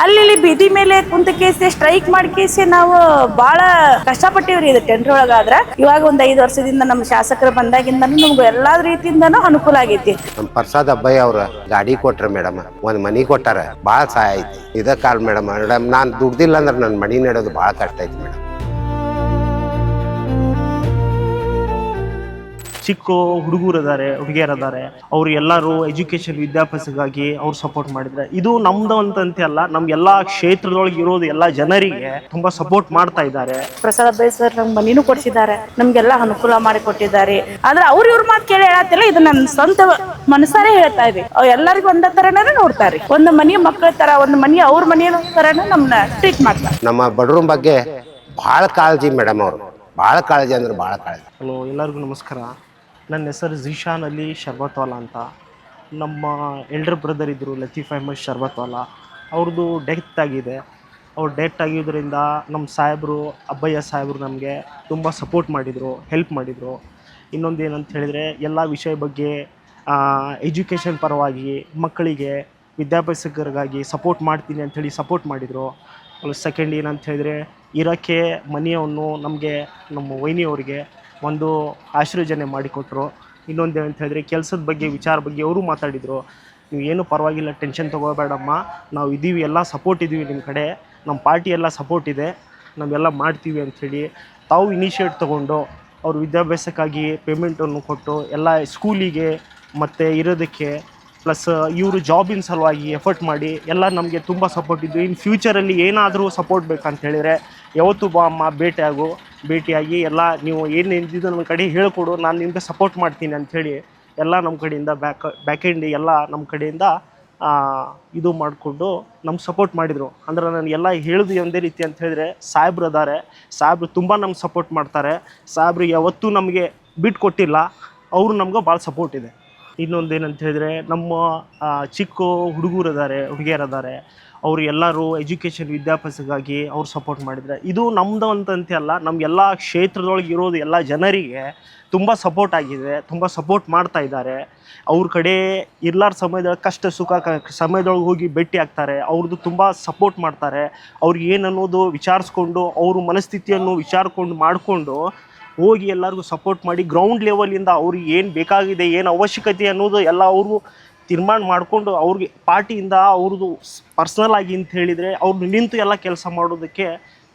ಅಲ್ಲಿ ಇಲ್ಲಿ ಬೀದಿ ಮೇಲೆ ಕುಂತ ಕೇಸಿ ಸ್ಟ್ರೈಕ್ ಮಾಡಿ ಕೇಸಿ ನಾವು ಬಹಳ ಕಷ್ಟಪಟ್ಟಿವ್ರಿ ಇದು ಟೆಂಡರ್ ಒಳಗಾದ್ರ. ಇವಾಗ ಒಂದ್ 5 ವರ್ಷದಿಂದ ನಮ್ಮ ಶಾಸಕರು ಬಂದಾಗಿಂದನೂ ನಮ್ಗೆ ಎಲ್ಲಾ ರೀತಿಯಿಂದನೂ ಅನುಕೂಲ ಆಗೈತಿ. ನಮ್ಮ ಪ್ರಸಾದ್ ಅಬ್ಬಯ್ಯ ಅವ್ರ ಗಾಡಿ ಕೊಟ್ರ ಮೇಡಮ್, ಒಂದ್ ಮನಿ ಕೊಟ್ಟಾರ, ಬಾಳ ಸಹಾಯ ಐತಿ. ಇದ ಕಾಲ್ ಮೇಡಮ್ ನಾನ್ ದುಡ್ದಿಲ್ಲ ಅಂದ್ರೆ ನನ್ ಮನಿ ನೆಡೋದು ಬಾಳ ಕಷ್ಟ ಐತಿ ಮೇಡಮ್. ಚಿಕ್ಕ ಹುಡುಗರು ಇದಾರೆ, ಹುಡುಗಿಯರು ಇದಾರೆ, ಅವ್ರು ಎಲ್ಲರೂ ಎಜುಕೇಶನ್ ವಿದ್ಯಾಭ್ಯಾಸಕ್ಕಾಗಿ ಅವ್ರು ಸಪೋರ್ಟ್ ಮಾಡಿದ್ರೆ ಇದು ನಮ್ದು ಅಂತಂತೆ ಅಲ್ಲ, ನಮ್ಗೆಲ್ಲಾ ಕ್ಷೇತ್ರದೊಳಗೆ ಇರೋದು ಎಲ್ಲಾ ಜನರಿಗೆ ತುಂಬಾ ಸಪೋರ್ಟ್ ಮಾಡ್ತಾ ಇದ್ದಾರೆ. ಪ್ರಸಾದ್ ಅಬ್ಬಯ್ಯ ಸರ್ ನಮ್ಗೆ ಮನಿನೂ ಕೊಡ್ಸಿದ್ದಾರೆ, ನಮ್ಗೆಲ್ಲಾ ಅನುಕೂಲ ಮಾಡಿ ಕೊಟ್ಟಿದ್ದಾರೆ. ಆದ್ರೆ ಇವ್ರ ಮಾತು ಕೇಳಿ ಹೇಳತ್ತಿಲ್ಲ, ಇದು ನನ್ನ ಸ್ವಂತ ಮನಸಾರೆ ಹೇಳ್ತಾ ಇದೆ. ಎಲ್ಲರಿಗೂ ಒಂದ ತರನೇ ನೋಡ್ತಾರೆ, ಒಂದು ಮನೆಯ ಮಕ್ಕಳ ತರ, ಒಂದು ಮನೆಯ ಅವ್ರ ಮನೆಯ ತರನೇ ನಮ್ನ ಟ್ರೀಟ್ ಮಾಡ್ತಾರೆ. ನಮ್ಮ ಬಡವ್ರ ಬಗ್ಗೆ ಬಹಳ ಕಾಳಜಿ ಮೇಡಮ್ ಅವರು, ಬಹಳ ಕಾಳಜಿ ಅಂದ್ರೆ ಬಹಳ ಕಾಳಜಿ. ಹಲೋ, ಎಲ್ಲರಿಗೂ ನಮಸ್ಕಾರ. ನನ್ನ ಹೆಸರು ಝೀಶಾನ್ ಅಲಿ ಶರ್ಬತ್ವಾಲಾ ಅಂತ. ನಮ್ಮ ಎಲ್ಡರ್ ಬ್ರದರ್ ಇದ್ದರು ಲತೀಫ್ ಅಹಮದ್ ಶರ್ಬತ್ವಾಲಾ, ಅವ್ರದ್ದು ಡೆತ್ ಆಗಿದೆ. ಅವ್ರು ಡೆತ್ ಆಗಿದ್ದರಿಂದ ನಮ್ಮ ಸಾಹೇಬರು ಅಬ್ಬಯ್ಯ ಸಾಹೇಬರು ನಮಗೆ ತುಂಬ ಸಪೋರ್ಟ್ ಮಾಡಿದರು, ಹೆಲ್ಪ್ ಮಾಡಿದರು. ಇನ್ನೊಂದು ಏನಂತ ಹೇಳಿದರೆ ಎಲ್ಲ ವಿಷಯ ಬಗ್ಗೆ ಎಜುಕೇಷನ್ ಪರವಾಗಿ ಮಕ್ಕಳಿಗೆ ವಿದ್ಯಾಭ್ಯಾಸಕರಿಗಾಗಿ ಸಪೋರ್ಟ್ ಮಾಡ್ತೀನಿ ಅಂಥೇಳಿ ಸಪೋರ್ಟ್ ಮಾಡಿದರು. ಸೆಕೆಂಡ್ ಏನಂತ ಹೇಳಿದರೆ ಇರೋಕ್ಕೆ ಮನೆಯನ್ನು ನಮಗೆ ನಮ್ಮ ವೈನಿಯವರಿಗೆ ಒಂದು ಆಶೀರ್ವಚನೆ ಮಾಡಿಕೊಟ್ರು. ಇನ್ನೊಂದು ಏನಂತ ಹೇಳಿದ್ರೆ ಕೆಲಸದ ಬಗ್ಗೆ ವಿಚಾರ ಬಗ್ಗೆ ಅವರು ಮಾತಾಡಿದರು. ನೀವು ಏನು ಪರವಾಗಿಲ್ಲ, ಟೆನ್ಷನ್ ತೊಗೋಬೇಡಮ್ಮ, ನಾವು ಇದ್ದೀವಿ, ಎಲ್ಲ ಸಪೋರ್ಟ್ ಇದ್ದೀವಿ ನಿಮ್ಮ ಕಡೆ, ನಮ್ಮ ಪಾರ್ಟಿ ಎಲ್ಲ ಸಪೋರ್ಟ್ ಇದೆ, ನಾವೆಲ್ಲ ಮಾಡ್ತೀವಿ ಅಂಥೇಳಿ ತಾವು ಇನಿಷಿಯೇಟ್ ತೊಗೊಂಡು ಅವ್ರ ವಿದ್ಯಾಭ್ಯಾಸಕ್ಕಾಗಿ ಪೇಮೆಂಟನ್ನು ಕೊಟ್ಟು ಎಲ್ಲ ಸ್ಕೂಲಿಗೆ ಮತ್ತು ಇರೋದಕ್ಕೆ ಪ್ಲಸ್ ಇವರು ಜಾಬಿನ ಸಲುವಾಗಿ ಎಫರ್ಟ್ ಮಾಡಿ ಎಲ್ಲ ನಮಗೆ ತುಂಬ ಸಪೋರ್ಟ್ ಇದ್ದು. ಇನ್ನು ಫ್ಯೂಚರಲ್ಲಿ ಏನಾದರೂ ಸಪೋರ್ಟ್ ಬೇಕಂತ ಹೇಳಿದರೆ ಯಾವತ್ತೂ ಬಾ ಅಮ್ಮ, ಭೇಟಿಯಾಗಿ ಎಲ್ಲ ನೀವು ಏನು ನಿಂತಿದ್ದು ನನ್ನ ಕಡೆ ಹೇಳ್ಕೊಡು, ನಾನು ನಿಮಗೆ ಸಪೋರ್ಟ್ ಮಾಡ್ತೀನಿ ಅಂಥೇಳಿ ಎಲ್ಲ ನಮ್ಮ ಕಡೆಯಿಂದ ಬ್ಯಾಕ್ ಎಂಡ್ ಎಲ್ಲ ನಮ್ಮ ಕಡೆಯಿಂದ ಇದು ಮಾಡಿಕೊಂಡು ನಮ್ಗೆ ಸಪೋರ್ಟ್ ಮಾಡಿದರು. ಅಂದ್ರೆ ನಾನು ಎಲ್ಲ ಹೇಳೋದು ಒಂದೇ ರೀತಿ ಅಂತ ಹೇಳಿದ್ರೆ ಸಾಹೇಬ್ರು ಅದಾರೆ, ಸಾಹೇಬ್ರು ತುಂಬ ನಮ್ಗೆ ಸಪೋರ್ಟ್ ಮಾಡ್ತಾರೆ. ಸಾಹೇಬ್ರು ಯಾವತ್ತೂ ನಮಗೆ ಬಿಟ್ಟು ಕೊಟ್ಟಿಲ್ಲ, ಅವರು ನಮ್ಗೆ ಭಾಳ ಸಪೋರ್ಟ್ ಇದೆ. ಇನ್ನೊಂದು ಏನಂತ ಹೇಳಿದ್ರೆ ನಮ್ಮ ಚಿಕ್ಕ ಹುಡುಗರು ಇದ್ದಾರೆ, ಹುಡುಗಿಯರು ಇದ್ದಾರೆ, ಅವರು ಎಲ್ಲರೂ ಎಜುಕೇಷನ್ ವಿದ್ಯಾಭ್ಯಾಸಕ್ಕಾಗಿ ಅವ್ರು ಸಪೋರ್ಟ್ ಮಾಡಿದರೆ ಇದು ನಮ್ದು ಅಂತಂತೆ ಅಲ್ಲ, ನಮಗೆಲ್ಲ ಕ್ಷೇತ್ರದೊಳಗೆ ಇರೋದು ಎಲ್ಲ ಜನರಿಗೆ ತುಂಬ ಸಪೋರ್ಟ್ ಆಗಿದೆ, ತುಂಬ ಸಪೋರ್ಟ್ ಮಾಡ್ತಾ ಇದ್ದಾರೆ. ಅವ್ರ ಕಡೆ ಇರ್ಲಾರ ಸಮಯದೊಳಗೆ ಕಷ್ಟ ಸುಖ ಸಮಯದೊಳಗೆ ಹೋಗಿ ಭೇಟಿ ಆಗ್ತಾರೆ, ಅವ್ರದ್ದು ತುಂಬ ಸಪೋರ್ಟ್ ಮಾಡ್ತಾರೆ. ಅವ್ರಿಗೆ ಏನು ಅನ್ನೋದು ವಿಚಾರಿಸ್ಕೊಂಡು ಅವ್ರ ಮನಸ್ಥಿತಿಯನ್ನು ವಿಚಾರಿಕೊಂಡು ಮಾಡಿಕೊಂಡು ಹೋಗಿ ಎಲ್ಲರಿಗೂ ಸಪೋರ್ಟ್ ಮಾಡಿ ಗ್ರೌಂಡ್ ಲೆವೆಲಿಂದ ಅವ್ರಿಗೆ ಏನು ಬೇಕಾಗಿದೆ, ಏನು ಅವಶ್ಯಕತೆ ಅನ್ನೋದು ಎಲ್ಲ ಅವರು ತೀರ್ಮಾನ ಮಾಡಿಕೊಂಡು ಅವ್ರಿಗೆ ಪಾರ್ಟಿಯಿಂದ ಅವ್ರದ್ದು ಪರ್ಸ್ನಲ್ ಆಗಿ ಅಂತ ಹೇಳಿದರೆ ಅವ್ರು ನಿಂತು ಎಲ್ಲ ಕೆಲಸ ಮಾಡೋದಕ್ಕೆ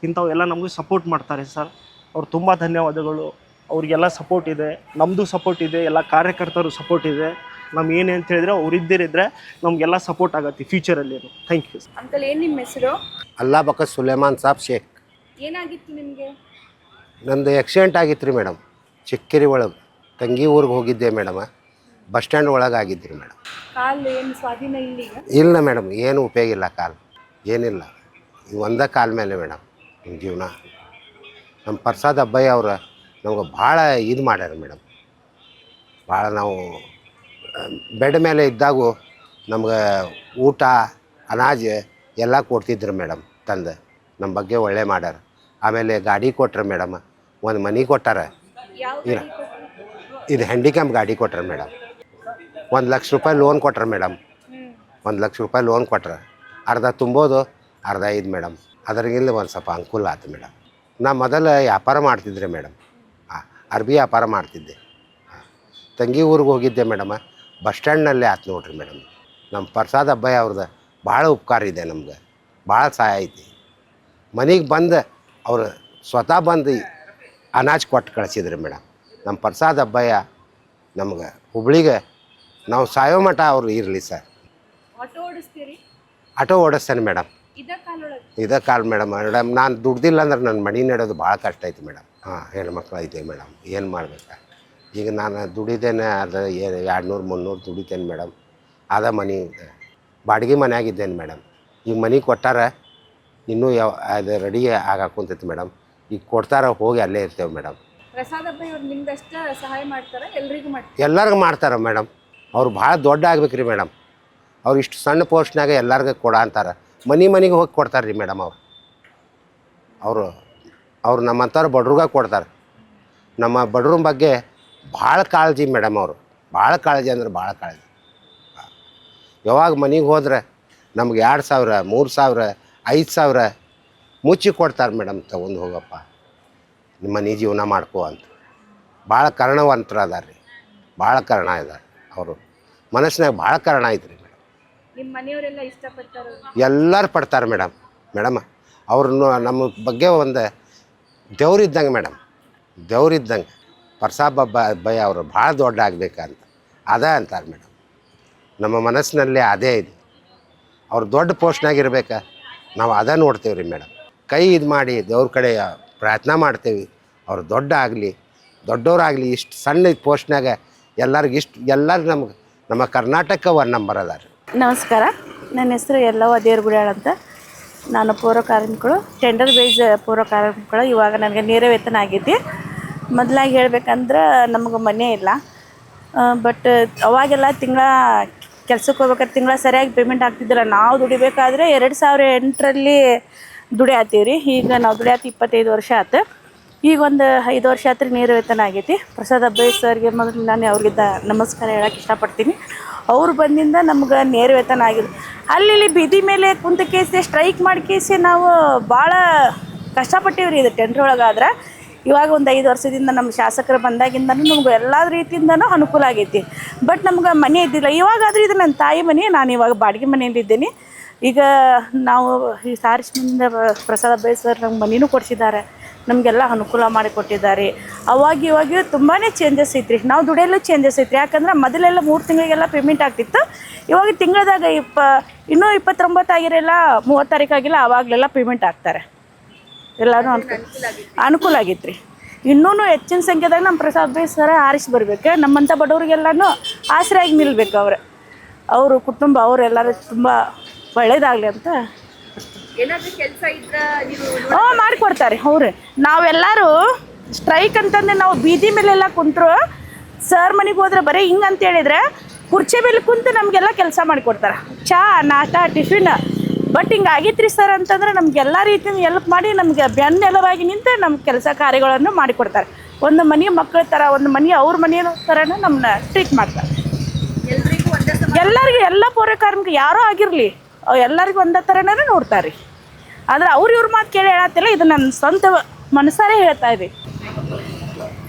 ಇಂಥವೆಲ್ಲ ನಮಗೆ ಸಪೋರ್ಟ್ ಮಾಡ್ತಾರೆ ಸರ್. ಅವ್ರು ತುಂಬ ಧನ್ಯವಾದಗಳು. ಅವ್ರಿಗೆಲ್ಲ ಸಪೋರ್ಟ್ ಇದೆ, ನಮ್ಮದು ಸಪೋರ್ಟ್ ಇದೆ, ಎಲ್ಲ ಕಾರ್ಯಕರ್ತರು ಸಪೋರ್ಟ್ ಇದೆ. ನಮ್ಗೆ ಏನು ಅಂತ ಹೇಳಿದ್ರೆ ಅವ್ರು ಇದ್ದಿರಿದ್ರೆ ನಮಗೆಲ್ಲ ಸಪೋರ್ಟ್ ಆಗತ್ತೆ ಫ್ಯೂಚರಲ್ಲಿ. Thank you uncle. ಏನು ನಿಮ್ಮ ಹೆಸರು? ಅಲ್ಲಾ ಬಕ ಸುಲೇಮಾನ್ ಸಾಬ್ ಶೇಖ್. ಏನಾಗಿತ್ತು ನಿಮಗೆ? ನಂದು ಆಕ್ಸಿಡೆಂಟ್ ಆಗಿತ್ತು ರೀ ಮೇಡಮ್, ಚಿಕ್ಕೇರಿ ಒಳಗೆ ತಂಗಿ ಊರಿಗೆ ಹೋಗಿದ್ದೆ ಮೇಡಮ್, ಬಸ್ ಸ್ಟ್ಯಾಂಡ್ ಒಳಗೆ ಆಗಿದ್ರಿ ಮೇಡಮ್. ಕಾಲು ಏನು ಸ್ವಾಧೀನ ಇಲ್ಲ? ಇಲ್ಲ ಮೇಡಮ್, ಏನು ಉಪಯೋಗ ಇಲ್ಲ, ಕಾಲು ಏನಿಲ್ಲ, ಇದು ಒಂದೇ ಕಾಲ ಮೇಲೆ ಮೇಡಮ್ ನಿಮ್ಮ ಜೀವನ. ನಮ್ಮ ಪ್ರಸಾದ್ ಅಬ್ಬಯ್ಯ ಅವ್ರು ನಮ್ಗೆ ಭಾಳ ಇದು ಮಾಡ್ಯಾರ ಮೇಡಮ್. ಭಾಳ ನಾವು ಬೆಡ್ ಮೇಲೆ ಇದ್ದಾಗೂ ನಮ್ಗೆ ಊಟ ಅನಾಜ್ ಎಲ್ಲ ಕೊಡ್ತಿದ್ರು ಮೇಡಮ್, ತಂದು ನಮ್ಮ ಬಗ್ಗೆ ಒಳ್ಳೆ ಮಾಡ್ಯಾರ. ಆಮೇಲೆ ಗಾಡಿ ಕೊಟ್ರೆ ಮೇಡಮ್, ಒಂದು ಮನೆ ಕೊಟ್ಟಾರ. ಇದು ಹ್ಯಾಂಡಿಕ್ಯಾಪ್ ಗಾಡಿ ಕೊಟ್ರೆ ಮೇಡಮ್. 1 ಲಕ್ಷ ರೂಪಾಯಿ ಲೋನ್ ಕೊಟ್ರೆ ಮೇಡಮ್, 1 ಲಕ್ಷ ರೂಪಾಯಿ ಲೋನ್ ಕೊಟ್ರೆ ಅರ್ಧ ತುಂಬೋದು, ಅರ್ಧ ಇದು ಮೇಡಮ್. ಅದ್ರಾಗಿಲ್ಲ ಒಂದು ಸ್ವಲ್ಪ ಅನುಕೂಲ ಆಯ್ತು ಮೇಡಮ್. ನಾ ಮೊದಲು ವ್ಯಾಪಾರ ಮಾಡ್ತಿದ್ದೆ ಮೇಡಮ್, ಅರ್ಬಿ ವ್ಯಾಪಾರ ಮಾಡ್ತಿದ್ದೆ. ತಂಗಿ ಊರಿಗೆ ಹೋಗಿದ್ದೆ ಮೇಡಮ್, ಬಸ್ ಸ್ಟ್ಯಾಂಡ್ನಲ್ಲೇ ಆಯ್ತು ನೋಡ್ರಿ ಮೇಡಮ್. ನಮ್ಮ ಪ್ರಸಾದ್ ಅಬ್ಬಯ್ಯ ಅವ್ರದ್ದು ಭಾಳ ಉಪಕಾರ ಇದೆ, ನಮ್ಗೆ ಭಾಳ ಸಹಾಯ ಐತಿ. ಮನೆಗೆ ಬಂದು ಅವರು ಸ್ವತಃ ಬಂದು ಅನಾಜ್ ಕೊಟ್ಟು ಕಳಿಸಿದ್ರಿ ಮೇಡಮ್. ನಮ್ಮ ಪ್ರಸಾದ್ ಅಬ್ಬಯ್ಯ ನಮ್ಗೆ ಹುಬ್ಳಿಗೆ ನಾವು ಸಾಯೋ ಮಠ ಅವರು ಇರಲಿ ಸರ್. ಆಟೋ ಓಡಿಸ್ತೀರಿ? ಆಟೋ ಓಡಿಸ್ತೇನೆ ಮೇಡಮ್. ಇದೇ ಕಾಲ್ ಮೇಡಮ್. ನಾನು ದುಡ್ದಿಲ್ಲ ಅಂದ್ರೆ ನನ್ನ ಮನೆ ನೆಡೋದು ಭಾಳ ಕಷ್ಟ ಐತಿ ಮೇಡಮ್. ಹೆಣ್ಮಕ್ಳು ಐತೆ ಮೇಡಮ್, ಏನು ಮಾಡ್ಬೇಕು. ಈಗ ನಾನು ದುಡಿತೇನೆ, ಅದು 200-300 ದುಡಿತೇನೆ ಮೇಡಮ್. ಅದ ಮನೆ ಬಾಡಿಗೆ ಮನೆಯಾಗಿದ್ದೇನೆ ಮೇಡಮ್. ಈಗ ಮನೆ ಕೊಟ್ಟಾರ, ಇನ್ನೂ ಅದು ರೆಡಿ ಆಗಾಕುಂತೈತಿ ಮೇಡಮ್. ಈಗ ಕೊಡ್ತಾರ, ಹೋಗಿ ಅಲ್ಲೇ ಇರ್ತೇವೆ ಮೇಡಮ್. ಪ್ರಸಾದ್ ಅಬ್ಬಯ್ಯ ಅವ್ರು ನಿಮ್ಗಷ್ಟ ಸಹಾಯ ಮಾಡ್ತಾರೆ? ಎಲ್ರಿಗೂ ಮಾಡ್ತಾರೆ? ಎಲ್ಲರಿಗೂ ಮಾಡ್ತಾರೆ ಮೇಡಮ್. ಅವ್ರು ಭಾಳ ದೊಡ್ಡ ಆಗ್ಬೇಕು ರೀ ಮೇಡಮ್. ಅವ್ರು ಇಷ್ಟು ಸಣ್ಣ ಪೋಸ್ಟ್ನಾಗ ಎಲ್ಲರಿಗೂ ಕೊಡ ಅಂತಾರೆ, ಮನೆಗೆ ಹೋಗಿ ಕೊಡ್ತಾರೆ ರೀ ಮೇಡಮ್. ಅವರು ನಮ್ಮಂಥವ್ರು ಬಡ್ರಿಗೆ ಕೊಡ್ತಾರೆ. ನಮ್ಮ ಬಡ್ರ ಬಗ್ಗೆ ಭಾಳ ಕಾಳಜಿ ಮೇಡಮ್. ಅವರು ಭಾಳ ಕಾಳಜಿ ಅಂದ್ರೆ ಭಾಳ ಕಾಳಜಿ. ಯಾವಾಗ ಮನೆಗೆ ಹೋದ್ರೆ ನಮ್ಗೆ 2,000 3,000 5,000 ಮುಚ್ಚಿ ಕೊಡ್ತಾರೆ ಮೇಡಮ್. ತಗೊಂಡು ಹೋಗಪ್ಪ ನಿಮ್ಮ ಮನೆ ಜೀವನ ಮಾಡ್ಕೋ ಅಂತ. ಭಾಳ ಕರ್ಣವಂತರ ಅದಾರ ರೀ, ಭಾಳ ಕರ್ಣ ಇದ್ದಾರೆ ಅವರು. ಮನಸ್ಸಿನಾಗ ಭಾಳ ಕರ್ಣ ಐತ್ರಿ ಮೇಡಮ್. ನಿಮ್ಮ ಮನೆಯವರೆಲ್ಲ ಇಷ್ಟಪಡ್ತಾರೆ? ಎಲ್ಲರೂ ಪಡ್ತಾರೆ ಮೇಡಮ್. ಅವ್ರನ್ನು ನಮ್ಮ ಬಗ್ಗೆ ಒಂದು ದೇವ್ರಿದ್ದಂಗೆ ಮೇಡಮ್, ದೇವ್ರಿದ್ದಂಗೆ. ಪ್ರಸಾದ್ ಭಯ ಅವರು ಭಾಳ ದೊಡ್ಡ ಆಗ್ಬೇಕಂತ ಅದೇ ಅಂತಾರೆ ಮೇಡಮ್. ನಮ್ಮ ಮನಸ್ಸಿನಲ್ಲಿ ಅದೇ ಇದೆ. ಅವ್ರು ದೊಡ್ಡ ಪೋಸ್ಟ್ನಾಗ ಇರ್ಬೇಕಾ, ನಾವು ಅದೇ ನೋಡ್ತೇವೆ ರೀ ಮೇಡಮ್. ಕೈ ಇದು ಮಾಡಿ ದೇವ್ರ ಕಡೆ ಪ್ರಯತ್ನ ಮಾಡ್ತೇವೆ. ಅವ್ರು ದೊಡ್ಡವರಾಗಲಿ ಇಷ್ಟು ಸಣ್ಣ ಪೋಸ್ಟ್ನಾಗ ಎಲ್ಲರೂ ನಮ್ಮ ಕರ್ನಾಟಕ 1 ನಂಬರ್ ಅದ ರೀ. ನಮಸ್ಕಾರ, ನನ್ನ ಹೆಸರು ಯಲ್ಲವ್ವ ದೇವ್ರಗುಡ್ಯಾಳ ಅಂತ. ನಾನು ಪೌರ ಕಾರ್ಮಿಕಳು, ಟೆಂಡರ್ ಬೇಸ್ ಪೌರ ಕಾರ್ಮಿಕಳು. ಇವಾಗ ನನಗೆ ನೇರ ವೇತನ ಆಗೈತಿ. ಮೊದಲಾಗಿ ಹೇಳ್ಬೇಕಂದ್ರೆ ನಮಗೆ ಮನೆ ಇಲ್ಲ. ಬಟ್ ಅವಾಗೆಲ್ಲ ಕೆಲ್ಸಕ್ಕೆ ಹೋಗ್ಬೇಕಾದ್ರೆ ತಿಂಗಳ ಸರಿಯಾಗಿ ಪೇಮೆಂಟ್ ಆಗ್ತಿದ್ದಿಲ್ಲ. ನಾವು ದುಡಿಬೇಕಾದ್ರೆ 2008ರಲ್ಲಿ ದುಡಿಯಾತೀವಿ ರೀ. ಈಗ ನಾವು ದುಡಿಯಾತಿ 25 ವರ್ಷ ಆಯ್ತು. ಈಗ ಒಂದು 5 ವರ್ಷ ಆತ್ರಿ ನೇರ ವೇತನ ಆಗೈತಿ. ಪ್ರಸಾದ್ ಅಬ್ಬಾಯಿ ಸರ್ಗೆ ಮೊದಲು ನಾನು ಅವ್ರಿಗಿದ್ದ ನಮಸ್ಕಾರ ಹೇಳಕ್ಕೆ ಇಷ್ಟಪಡ್ತೀನಿ. ಅವ್ರು ಬಂದಿಂದ ನಮ್ಗೆ ನೇರ ವೇತನ ಆಗಿದ್ದು. ಅಲ್ಲಿ ಬೀದಿ ಮೇಲೆ ಕುಂತ ಕೇಸಿ ಸ್ಟ್ರೈಕ್ ಮಾಡಿ ಕೇಸಿ ನಾವು ಭಾಳ ಕಷ್ಟಪಟ್ಟೀವಿ ರೀ. ಇದು ಟೆಂಡ್ರ್ ಒಳಗಾದ್ರೆ ಇವಾಗ ಒಂದು 5 ವರ್ಷದಿಂದ ನಮ್ಮ ಶಾಸಕರು ಬಂದಾಗಿಂದನೂ ನಮ್ಗೆ ಎಲ್ಲ ರೀತಿಯಿಂದನೂ ಅನುಕೂಲ ಆಗೈತಿ. ಬಟ್ ನಮ್ಗೆ ಮನೆ ಇದ್ದಿಲ್ಲ. ಇವಾಗಾದ್ರೆ ಇದು ನನ್ನ ತಾಯಿ ಮನೆ, ನಾನು ಇವಾಗ ಬಾಡಿಗೆ ಮನೆಯಲ್ಲಿದ್ದೀನಿ. ಈಗ ನಾವು ಈ ಸಾರಿಸ್ಮಿಂದ ಪ್ರಸಾದ್ ಅಬ್ಬಾಯಿ ಸರ್ ನಮ್ಗೆ ಮನೆಯೂ ಕೊಡಿಸಿದ್ದಾರೆ, ನಮಗೆಲ್ಲ ಅನುಕೂಲ ಮಾಡಿಕೊಟ್ಟಿದ್ದಾರೆ. ಇವಾಗ ತುಂಬಾ ಚೇಂಜಸ್ ಐತ್ರಿ. ನಾವು ದುಡಿಯಲು ಚೇಂಜಸ್ ಐತ್ರಿ. ಯಾಕಂದ್ರೆ ಮೊದಲೆಲ್ಲ 3 ತಿಂಗಳಿಗೆಲ್ಲ ಪೇಮೆಂಟ್ ಆಗ್ತಿತ್ತು. ಇವಾಗ ತಿಂಗಳದಾಗ ಇನ್ನೂ 29 ಆಗಿರಲ್ಲ, 30 ತಾರೀಕು ಆಗಿಲ್ಲ, ಆವಾಗಲೆಲ್ಲ ಪೇಮೆಂಟ್ ಆಗ್ತಾರೆ. ಎಲ್ಲರೂ ಅನುಕೂಲ ಆಗೈತೆ ರೀ. ಇನ್ನೂ ಹೆಚ್ಚಿನ ಸಂಖ್ಯೆದಾಗ ನಮ್ಮ ಪ್ರಸಾದ್ ಅಬ್ಬಾಯಿ ಸರ ಆರಿಸಿ ಬರ್ಬೇಕು. ನಮ್ಮಂಥ ಬಡವ್ರಿಗೆಲ್ಲನೂ ಆಸರೆಯಾಗಿ ನಿಲ್ಬೇಕು. ಅವರು ಕುಟುಂಬ ಅವರೆಲ್ಲರೂ ತುಂಬ ಒಳ್ಳೇದಾಗಲಿ ಅಂತ ಏನಾದರೂ ಕೆಲಸ ಇದ್ರೆ ನೀವು ಮಾಡಿಕೊಡ್ತಾರೆ ಅವ್ರು. ನಾವೆಲ್ಲರೂ ಸ್ಟ್ರೈಕ್ ಅಂತಂದ್ರೆ ನಾವು ಬೀದಿ ಮೇಲೆಲ್ಲ ಕುಂತರು ಸರ್ ಮನೆಗೆ ಹೋದ್ರೆ ಬರೀ ಹಿಂಗೆ ಅಂತ ಹೇಳಿದ್ರೆ ಕುರ್ಚಿ ಮೇಲೆ ಕುಂತು ನಮಗೆಲ್ಲ ಕೆಲಸ ಮಾಡಿಕೊಡ್ತಾರೆ. ಚಾ, ನಾಷ್ಟ, ಟಿಫಿನ್. ಬಟ್ ಹಿಂಗೆ ಆಗೈತ್ರಿ ಸರ್ ಅಂತಂದ್ರೆ ನಮಗೆಲ್ಲ ರೀತಿಯಿಂದ ಎಲ್ಪ್ ಮಾಡಿ ನಮಗೆ ಬೆನ್ನೆಲುಬಾಗಿ ನಿಂತು ನಮ್ಮ ಕೆಲಸ ಕಾರ್ಯಗಳನ್ನು ಮಾಡಿಕೊಡ್ತಾರೆ. ಒಂದು ಮನೆ ಮಕ್ಕಳ ಥರ, ಒಂದು ಮನೆ ಅವ್ರ ಮನೆಯ ಥರನೇ ನಮ್ಮನ್ನ ಟ್ರೀಟ್ ಮಾಡ್ತಾರೆ. ಎಲ್ರಿಗೂ ಒಂದೇ ಎಲ್ಲರಿಗೂ, ಎಲ್ಲ ಪೌರ ಕಾರ್ಮಿಕ ಯಾರೋ ಆಗಿರಲಿ ಎಲ್ಲರಿಗೂ ಒಂದೇ ಥರನೇ ನೋಡ್ತಾರೆ. ಆದರೆ ಇವ್ರ ಮಾತು ಕೇಳಿ ಹೇಳತ್ತಿಲ್ಲ, ಇದು ನನ್ನ ಸ್ವಂತ ಮನಸಾರೆ ಹೇಳ್ತಾ ಇದೆ.